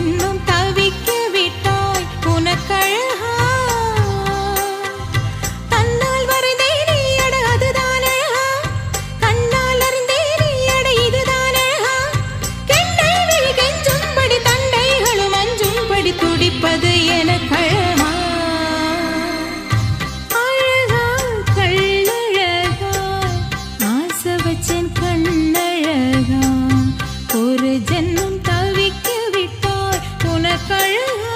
ஜென்மம் தவிக்க விட்டாய் உனக்கழகா தன்னால் வரைந்தே நீ அட அதுதான் அழகா கண்ணால் அறிந்தே நீ அட இதுதான் அழகா கெண்டை விழி கெஞ்சும்படி தண்டைகளும் அஞ்சும்படி துடிப்பது எனக்கழகா அழகா கள்ளழகா ஆசை வச்சன் கண்ணழகா ஒரு ஜென்மம் தவிக்க விட்டாய் உனக்கழகா